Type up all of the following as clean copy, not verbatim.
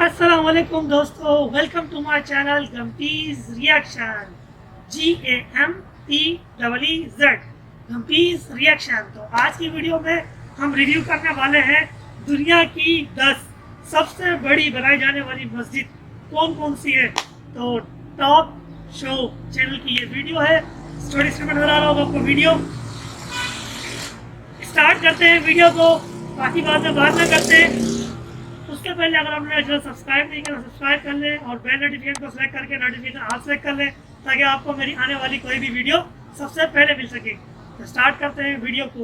अस्सलाम वालेकुम दोस्तों, welcome to my channel Gumpeez reaction. GAMPEEZ Gumpeez reaction. तो आज की वीडियो में हम रिव्यू करने वाले हैं दुनिया की 10 सबसे बड़ी बनाई जाने वाली मस्जिद कौन कौन सी है। तो टॉप शो चैनल की ये वीडियो है। स्टोरी स्क्रीन पर नजर आ रहा होगा आपको। वीडियो स्टार्ट करते हैं वीडियो को, बाकी बात ना करते हैं। उसके पहले अगर आपने मेरा चैनल सब्सक्राइब नहीं किया तो सब्सक्राइब कर लें और बेल नोटिफिकेशन को सेलेक्ट करके नोटिफिकेशन ऑल सेलेक्ट कर लें ताकि आपको मेरी आने वाली कोई भी वीडियो सबसे पहले मिल सके। तो स्टार्ट करते हैं वीडियो को।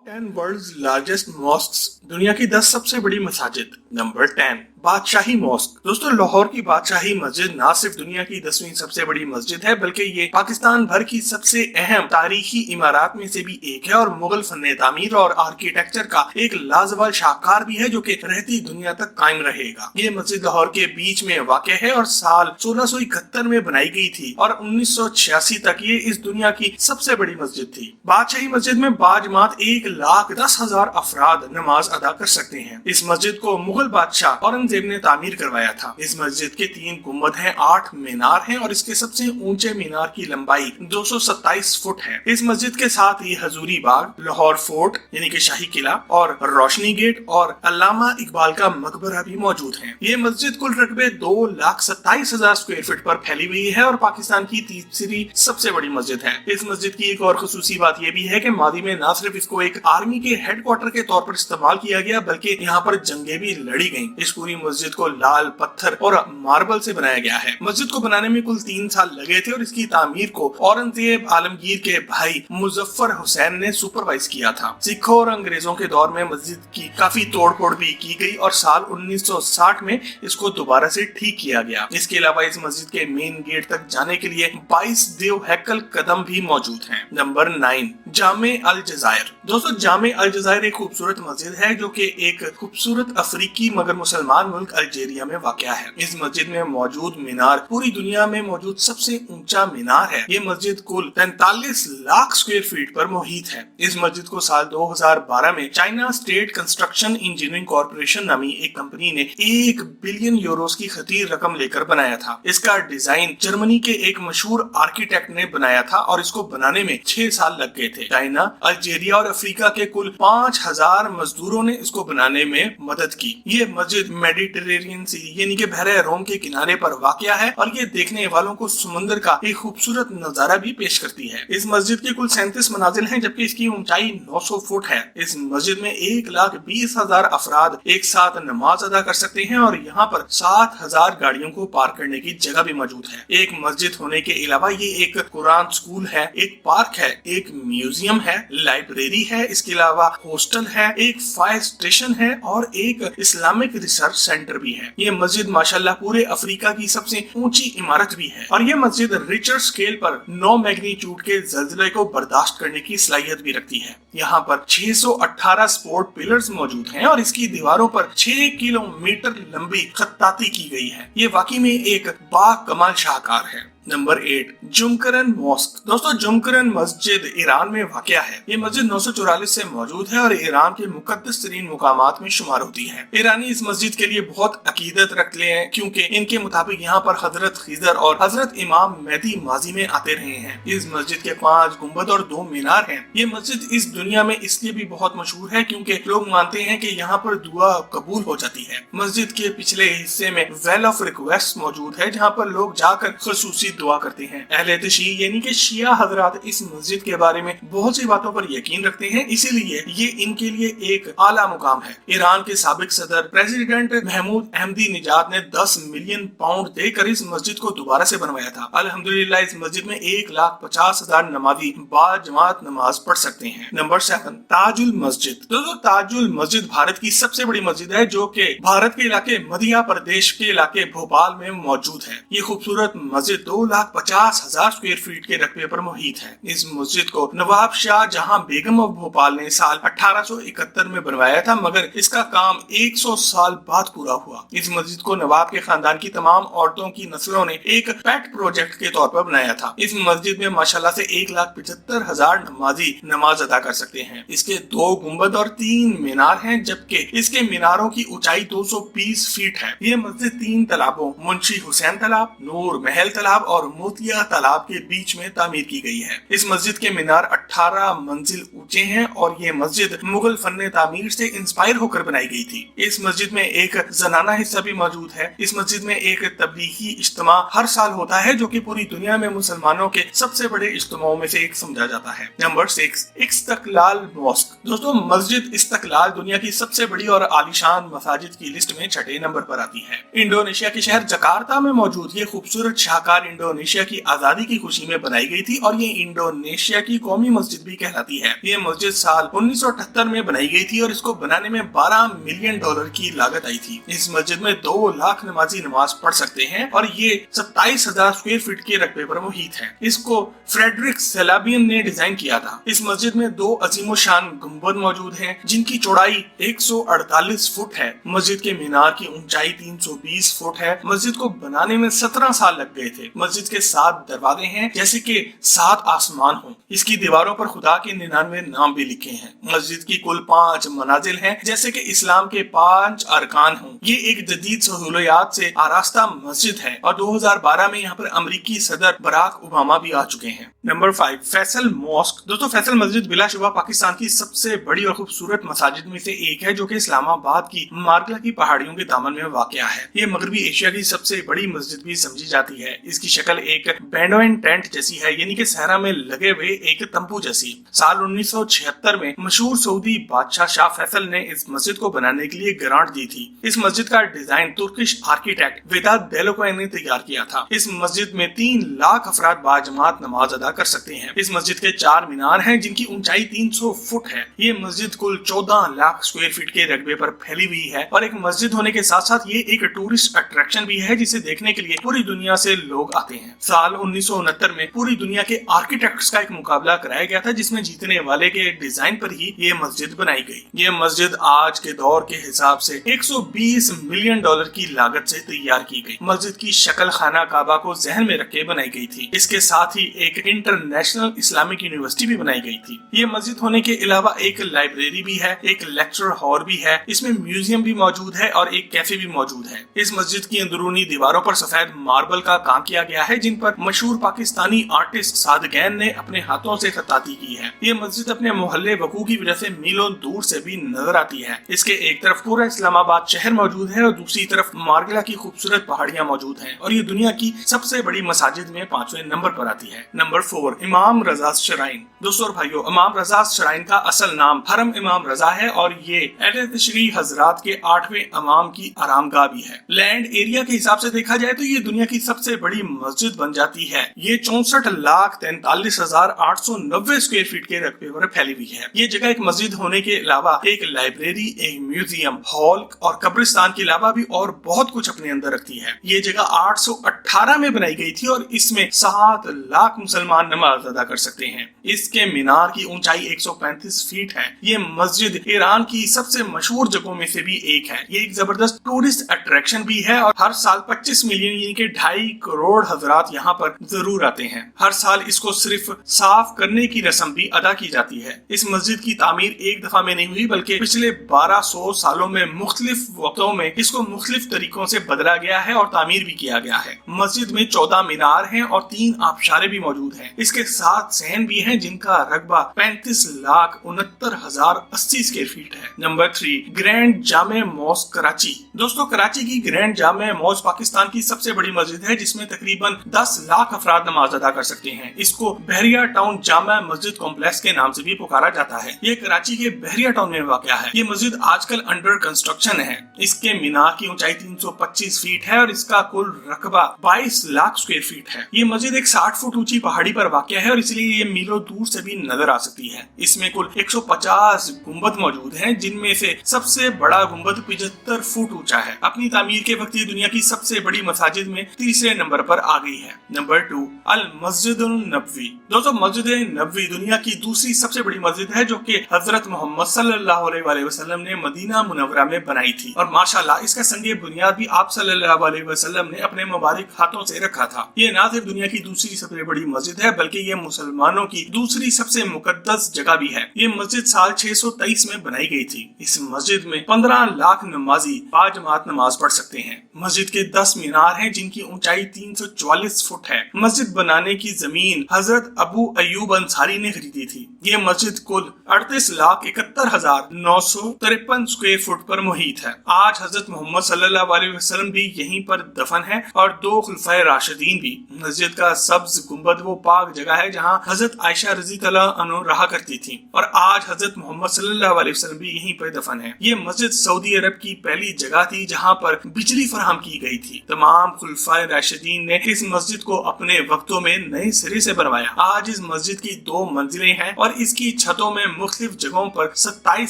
10 वर्ल्ड्स लार्जेस्ट मॉस्क्स, दुनिया की 10 सबसे बड़ी मसाजिद। नंबर 10 बादशाही मॉस्क। दोस्तों, लाहौर की बादशाही मस्जिद न सिर्फ दुनिया की 10वीं सबसे बड़ी मस्जिद है बल्कि ये पाकिस्तान भर की सबसे अहम तारीखी इमारत में से भी एक है और मुगल फन तामीर और आर्किटेक्चर का एक लाजवाब शाहकार भी है जो कि रहती दुनिया तक कायम रहेगा। ये मस्जिद लाहौर के बीच में वाक़ है और साल 1671 में बनाई गई थी और 1986 तक ये इस दुनिया की सबसे बड़ी मस्जिद थी। बादशाही मस्जिद में बाजमात 1,10,000 अफराद नमाज अदा कर सकते हैं। इस मस्जिद को मुगल बादशाह औरंगजेब ने तामीर करवाया था। इस मस्जिद के 3 गुम्बद हैं, 8 मीनार हैं और इसके सबसे ऊंचे मीनार की लंबाई 227 फुट है। इस मस्जिद के साथ ही हजूरी बाग, लाहौर फोर्ट यानी कि शाही किला और रोशनी गेट और अल्लामा इकबाल का मकबरा भी मौजूद है। ये मस्जिद कुल रकबे 2,27,000 स्क्वायर फीट पर फैली हुई है और पाकिस्तान की तीसरी सबसे बड़ी मस्जिद है। इस मस्जिद की एक और खुसूसी बात यह भी है कि मादी में न सिर्फ इसको एक आर्मी के हेडक्वार्टर के तौर पर इस्तेमाल किया गया बल्कि यहाँ पर जंगे भी लड़ी गयी। इस पूरी मस्जिद को लाल पत्थर और मार्बल से बनाया गया है। मस्जिद को बनाने में कुल 3 साल लगे थे और इसकी तामीर को औरंगजेब आलमगीर के भाई मुजफ्फर हुसैन ने सुपरवाइज किया था। सिखों और अंग्रेजों के दौर में मस्जिद की काफी तोड़फोड़ भी की गई और साल 1960 में इसको दोबारा से ठीक किया गया। इसके अलावा इस मस्जिद के मेन गेट तक जाने के लिए 22 देव हैकल कदम भी मौजूद हैं। नंबर 9 जामे अल जज़ायर। दोस्तों, जामे अल जज़ायर एक खूबसूरत मस्जिद है जो कि एक खूबसूरत अफ्रीकी मगर मुसलमान मुल्क अल्जीरिया में वाक़या है। इस मस्जिद में मौजूद मीनार पूरी दुनिया में मौजूद सबसे ऊंचा मीनार है। ये मस्जिद कुल 43 लाख स्क्वायर फीट पर मुहित है। इस मस्जिद को साल 2012 में China state construction engineering corporation नामी एक कंपनी ने 1 बिलियन यूरोस की खतीर रकम लेकर बनाया था। इसका डिजाइन जर्मनी के एक मशहूर आर्किटेक्ट ने बनाया था और इसको बनाने में 6 साल लग गए थे। चाइना, अल्जीरिया और अफ्रीका के कुल 5,000 मजदूरों ने इसको बनाने में मदद की। ये मस्जिद मेडिटेरेनियन सी यानी कि बहरे रोम के किनारे पर वाक़या है और ये देखने वालों को समुद्र का एक खूबसूरत नजारा भी पेश करती है। इस मस्जिद के कुल 37 मनाजिल हैं जबकि इसकी ऊंचाई 900 फुट है। इस मस्जिद में 1,20,000 अफराद एक साथ नमाज अदा कर सकते हैं और यहाँ पर 7,000 गाड़ियों को पार्क करने की जगह भी मौजूद है। एक मस्जिद होने के अलावा ये एक कुरान स्कूल है, एक पार्क है, एक म्यूजियम है, लाइब्रेरी है, इसके अलावा हॉस्टल है, एक फायर स्टेशन है और एक इस्लामिक रिसर्च सेंटर भी है। ये मस्जिद माशाल्लाह पूरे अफ्रीका की सबसे ऊंची इमारत भी है और ये मस्जिद रिचर स्केल पर 9 मैग्नीट्यूड के ज़लज़ले को बर्दाश्त करने की सलाहियत भी रखती है। यहाँ पर 618 सपोर्ट पिलर्स मौजूद हैं और इसकी दीवारों पर 6 किलोमीटर लंबी खत्ताती की गई है। ये वाकई में एक बाकमाल शाहकार है। नंबर 8 जुमकरन मॉस्क। दोस्तों, जुमकरन मस्जिद ईरान में वाक़या है। ये मस्जिद 944 से मौजूद है और ईरान के मुकद्दस तरीन मुकामात में शुमार होती है। ईरानी इस मस्जिद के लिए बहुत अकीदत रखते हैं क्योंकि इनके मुताबिक यहाँ पर हजरत खिजर और हजरत इमाम मेहदी माजी में आते रहे हैं। इस मस्जिद के 5 गुम्बद और 2 मीनार हैं। ये मस्जिद इस दुनिया में इसलिए भी बहुत मशहूर है क्योंकि लोग मानते हैं कि यहाँ पर दुआ कबूल हो जाती है। मस्जिद के पिछले हिस्से में वेल ऑफ रिक्वेस्ट मौजूद है जहाँ पर लोग जाकर खसूसी दुआ करते हैं। अहले तशीह यानी कि शिया हजरात इस मस्जिद के बारे में बहुत सी बातों पर यकीन रखते हैं, इसीलिए ये इनके लिए एक आला मुकाम है। ईरान के साबिक सदर प्रेसिडेंट महमूद अहमदी निजाद ने 10 मिलियन पाउंड देकर इस मस्जिद को दोबारा से बनवाया था। अल्हम्दुलिल्लाह इस मस्जिद में 1,50,000 नमाजी बाजमात नमाज पढ़ सकते हैं। नंबर 7 ताजुल मस्जिद। दोस्तों, ताजुल मस्जिद भारत की सबसे बड़ी मस्जिद है जो कि भारत के इलाके मध्य प्रदेश के इलाके भोपाल में मौजूद है। ये खूबसूरत मस्जिद 2,50,000 स्क्वायर फीट के रकबे पर मुहित है। इस मस्जिद को नवाब शाह जहां बेगम ऑफ भोपाल ने साल 1871 में बनवाया था, मगर इसका काम 100 साल बाद पूरा हुआ। इस मस्जिद को नवाब के खानदान की तमाम औरतों की नस्लों ने एक पेट प्रोजेक्ट के तौर पर बनाया था। इस मस्जिद में माशाल्लाह से 1,75,000 नमाजी नमाज अदा कर सकते हैं। इसके 2 गुंबद और 3 मीनार हैं, जबकि इसके मीनारों की ऊंचाई 220 फीट है। ये मस्जिद 3 तालाबों मुंशी हुसैन तालाब, नूर महल तालाब और मोतिया तालाब के बीच में तामीर की गई है। इस मस्जिद के मीनार 18 मंजिल ऊंचे हैं और ये मस्जिद मुगल फन्ने तामीर से इंस्पायर होकर बनाई गई थी। इस मस्जिद में एक जनाना हिस्सा भी मौजूद है। इस मस्जिद में एक तबलीगी इज्तिमा हर साल होता है, जो कि पूरी दुनिया में मुसलमानों के सबसे बड़े इज्तिमाओं में से एक समझा जाता है। Number 6, Istiqlal mosque. दोस्तों, मस्जिद इस्तकलाल दुनिया की सबसे बड़ी और आलीशान मसाजिद की लिस्ट में 6ठे नंबर पर आती है। इंडोनेशिया के शहर जकार्ता में मौजूद ये खूबसूरत शाहकार इंडोनेशिया की आजादी की खुशी में बनाई गई थी और ये इंडोनेशिया की कौमी मस्जिद भी कहलाती है। ये मस्जिद साल 1978 में बनाई गई थी और इसको बनाने में $12 मिलियन की लागत आई थी। इस मस्जिद में 2 लाख नमाजी नमाज पढ़ सकते हैं और ये 27,000 स्क्वायर फीट के रकबे पर मुहित है। इसको फ्रेडरिक सेलाबियन ने डिजाइन किया था। इस मस्जिद में 2 अजीमोशान गुंबद मौजूद हैं, जिनकी चौड़ाई 148 फुट है। मस्जिद के मीनार की ऊंचाई 320 फुट है। मस्जिद को बनाने में 17 साल लग गए थे। मस्जिद के 7 दरवाजे हैं, जैसे कि 7 आसमान हो। इसकी दीवारों पर खुदा के 99 नाम भी लिखे हैं। मस्जिद की कुल 5 मनाजिल हैं, जैसे कि इस्लाम के 5 अरकान हों। ये एक जदीद सहूलियात से आरास्ता मस्जिद है और 2012 में यहाँ पर अमेरिकी सदर बराक ओबामा भी आ चुके हैं। Number 5, Faisal mosque. दोस्तों, फैसल मस्जिद बिलाशुबा पाकिस्तान की सबसे बड़ी और खूबसूरत मसाजिद में से एक है, जो कि इस्लामाबाद की मार्गला की पहाड़ियों के दामन में वाक़या है। ये मगरबी एशिया की सबसे बड़ी मस्जिद भी समझी जाती है। इसकी शक्ल एक बेडोइन टेंट जैसी है, यानी कि सहरा में लगे हुए एक तंबू जैसी। साल 1976 में मशहूर सऊदी बादशाह शाह फैसल ने इस मस्जिद को बनाने के लिए ग्रांट दी थी। इस मस्जिद का डिजाइन तुर्किश आर्किटेक्ट वेदात बेलोकोइन ने तैयार किया था। इस मस्जिद में 3 लाख अफराद बाजमात नमाज अदा कर सकते हैं। इस मस्जिद के 4 मीनार हैं, जिनकी ऊंचाई 300 फुट है। ये मस्जिद कुल 14 लाख स्क्वायर फीट के रकबे पर फैली हुई है और एक मस्जिद होने के साथ साथ ये एक टूरिस्ट अट्रैक्शन भी है, जिसे देखने के लिए पूरी दुनिया से लोग आते हैं। साल 1969 में पूरी दुनिया के आर्किटेक्ट्स का एक मुकाबला कराया गया था, जिसमें जीतने वाले के डिजाइन पर ही ये मस्जिद बनाई गई। ये मस्जिद आज के दौर के हिसाब से $120 मिलियन की लागत से तैयार की गई। मस्जिद की शक्ल खाना काबा को जहन में रख के बनाई गई थी। इसके साथ ही एक इंटरनेशनल इस्लामिक यूनिवर्सिटी भी बनाई गई थी। ये मस्जिद होने के अलावा एक लाइब्रेरी भी है, एक लेक्चर हॉल भी है, इसमें म्यूजियम भी मौजूद है और एक कैफे भी मौजूद है। इस मस्जिद की अंदरूनी दीवारों पर सफेद मार्बल का काम किया गया है, जिन पर मशहूर पाकिस्तानी आर्टिस्ट सादगैन ने अपने हाथों से खताती की है। ये मस्जिद अपने मोहल्ले वकू की वजह से मीलों दूर से भी नजर आती है। इसके एक तरफ पूरा इस्लामाबाद शहर मौजूद है और दूसरी तरफ मार्गला की खूबसूरत पहाड़ियां मौजूद हैं और ये दुनिया की सबसे बड़ी मसाजिद में 5वें नंबर पर आती है। नंबर 4, इमाम रजा श्राइन। दोस्तों और भाइयों, इमाम रजा श्राइन का असल नाम हरम इमाम रजा है और ये अहले तशरी हजरात के 8वें इमाम की आरामगाह भी है। लैंड एरिया के हिसाब से देखा जाए तो ये दुनिया की सबसे बड़ी मस्जिद बन जाती है। ये 64,43,890 स्क्वायर फीट के रकबे पर फैली हुई है। ये जगह एक मस्जिद होने के अलावा एक लाइब्रेरी, एक म्यूजियम, हॉल और कब्रिस्तान के अलावा भी और बहुत कुछ अपने अंदर रखती है। ये जगह 818 में बनाई गई थी और इसमें 7 लाख मुसलमान नमाज अदा कर सकते हैं। इसके मीनार की ऊंचाई 135 फीट है। ये मस्जिद ईरान की सबसे मशहूर जगहों में से भी एक है। ये एक जबरदस्त टूरिस्ट अट्रैक्शन भी है और हर साल 25 मिलियन यानी कि 2.5 करोड़ हजरात यहाँ पर जरूर आते हैं। हर साल इसको सिर्फ साफ करने की रस्म भी अदा की जाती है। इस मस्जिद की तामीर एक दफा में नहीं हुई, बल्कि पिछले 1200 सालों में मुख्तलिफ वक्तों में इसको मुख्तलिफ तरीकों से बदला गया है और तामीर भी किया गया है। मस्जिद में 14 मीनार हैं और 3 आबशारे भी मौजूद हैं। इसके 7 सहन भी हैं, जिनका रकबा 35,69,080 स्क्वायर फीट है। नंबर 3, ग्रैंड जामे मॉस्क कराची। दोस्तों, कराची की ग्रैंड जामे मॉस्क पाकिस्तान की सबसे बड़ी मस्जिद है, जिसमें तकरीबन 10 लाख अफराद नमाज अदा कर सकते हैं। इसको बहरिया टाउन जामा मस्जिद कॉम्प्लेक्स के नाम से भी पुकारा जाता है। ये कराची के बहरिया टाउन में वाक़या है। ये मस्जिद आजकल अंडर कंस्ट्रक्शन है। इसके मीनार की ऊंचाई 325 फीट है और इसका कुल रकबा 22 लाख स्क्वायर फीट है। ये मस्जिद एक 60 फुट ऊंची पहाड़ी पर वाक़या है और इसलिए ये मीलों दूर से भी नजर आ सकती है। इसमें कुल 150 गुंबद मौजूद हैं, जिनमें से सबसे बड़ा गुंबद 75 फुट ऊंचा है। अपनी तामीर के वक्त ये दुनिया की सबसे बड़ी मसाजिद में तीसरे नंबर पर आ गई है। नंबर 2, अल मस्जिद नबवी। दोस्तों मस्जिद नबवी दुनिया की दूसरी सबसे बड़ी मस्जिद है जो कि हजरत मोहम्मद सल्लल्लाहु अलैहि वसल्लम ने मदीना मुनव्वरा में बनाई थी और माशाल्लाह इसका संगे बुनियाद भी आप सल्लल्लाहु अलैहि वसल्लम ने अपने मुबारक हाथों से रखा था। ये ना सिर्फ दुनिया की दूसरी सबसे बड़ी मस्जिद है बल्कि ये मुसलमानों की दूसरी सबसे मुकद्दस जगह भी है। ये मस्जिद साल 623 में बनाई गई थी। इस मस्जिद में 15 लाख नमाजी बाजमात नमाज पढ़ सकते हैं। मस्जिद के 10 मीनार हैं जिनकी ऊंचाई 344 फुट है। मस्जिद बनाने की जमीन हजरत अबू अयूब अंसारी ने खरीदी थी। ये मस्जिद कुल 38,71,953 स्क्वायर फुट पर मुहित है। आज हजरत मोहम्मद सल्लल्लाहु अलैहि वसल्लम भी यहीं पर दफन है और 2 खुलफाए राशिदीन भी। मस्जिद का सब्ज गुंबद वो पाक जगह है जहां हजरत आयशा रजी अल्लाह अन्हा रहा करती थी और आज हजरत मोहम्मद सल्लल्लाहु अलैहि वसल्लम भी यहीं पर दफन है। ये मस्जिद सऊदी अरब की पहली जगह थी जहां पर बिजली फराहम की गई थी। तमाम खुलफाए राशिदीन ने इस मस्जिद को अपने वक्तों में नए सिरे से बनवाया। आज इस मस्जिद की 2 मंजिलें हैं और इसकी छतों में मुख्तलिफ जगहों पर 27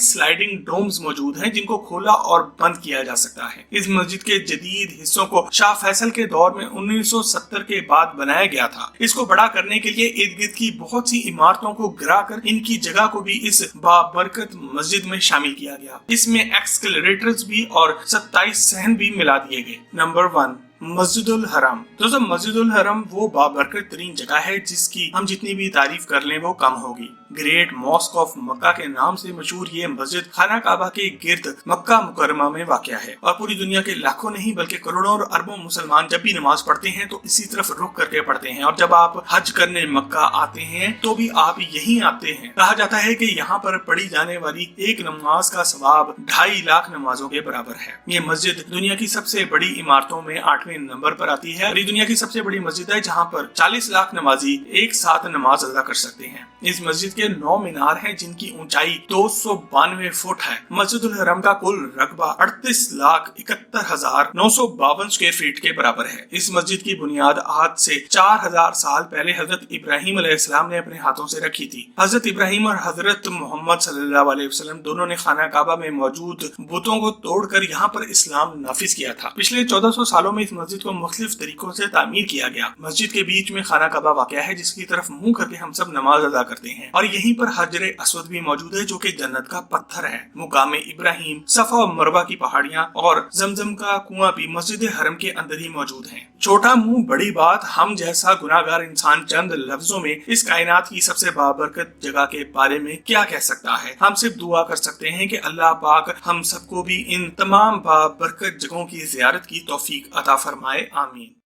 स्लाइडिंग डोम्स मौजूद हैं जिनको खोला और बंद किया जा सकता है। इस मस्जिद के जदीद हिस्सों को शाह फैसल के दौर में 1970 के बाद बनाया गया था। इसको बड़ा करने के लिए इर्द गिर्द की बहुत सी इमारतों को गिरा कर इनकी जगह को भी इस बाबरकत मस्जिद में शामिल किया गया। इसमें एक्सकलेटर्स भी और 27 सहन भी मिला दिए गए। नंबर 1, मस्जिदुल हरम। दोस्तों मस्जिदुल हरम वो बाबरकत तरीन जगह है जिसकी हम जितनी भी तारीफ कर लें वो कम होगी। ग्रेट मॉस्क ऑफ मक्का के नाम से मशहूर ये मस्जिद खाना काबा के गिर्द मक्का मुकरमा में वाक़या है और पूरी दुनिया के लाखों नहीं बल्कि करोड़ों और अरबों मुसलमान जब भी नमाज पढ़ते हैं तो इसी तरफ रुख करके पढ़ते हैं और जब आप हज करने मक्का आते हैं तो भी आप यहीं आते हैं। कहा जाता है कि यहाँ पर पढ़ी जाने वाली एक नमाज का सवाब 2.5 लाख नमाजों के बराबर है। ये मस्जिद दुनिया की सबसे बड़ी इमारतों में 8वें नंबर पर आती है और ये दुनिया की सबसे बड़ी मस्जिद है जहाँ पर 40 लाख नमाजी एक साथ नमाज अदा कर सकते हैं। इस मस्जिद के 9 मीनार हैं जिनकी ऊंचाई 292 फुट है। मस्जिदुल हरम का कुल रकबा 38,71,952 स्क्वायर फीट के बराबर है। इस मस्जिद की बुनियाद आज से 4000 साल पहले हजरत इब्राहिम अलैहिस्सलाम ने अपने हाथों से रखी थी। हजरत इब्राहिम और हजरत मोहम्मद सल्लल्लाहु अलैहि वसल्लम दोनों ने खाना काबा में मौजूद बुतों को तोड़कर यहाँ पर इस्लाम नाफिज किया था। पिछले 1400 सालों में इस मस्जिद को मुख्तलिफ तरीकों से तामीर किया गया। मस्जिद के बीच में खाना काबा वाक़या है जिसकी तरफ मुंह करके हम सब नमाज अदा करते हैं और यहीं पर हजरे अस्वद भी मौजूद है जो कि जन्नत का पत्थर है। मुकाम इब्राहिम, सफा और मरवा की पहाड़ियां और जमजम का कुआं भी मस्जिद हरम के अंदर ही मौजूद हैं। छोटा मुंह बड़ी बात, हम जैसा गुनाहगार इंसान चंद लफ्जों में इस कायनात की सबसे बाबरकत जगह के बारे में क्या कह सकता है। हम सिर्फ दुआ कर सकते हैं कि अल्लाह पाक हम सबको भी इन तमाम बाबरकत जगहों की ज़ियारत की तौफीक अता फरमाए। आमीन।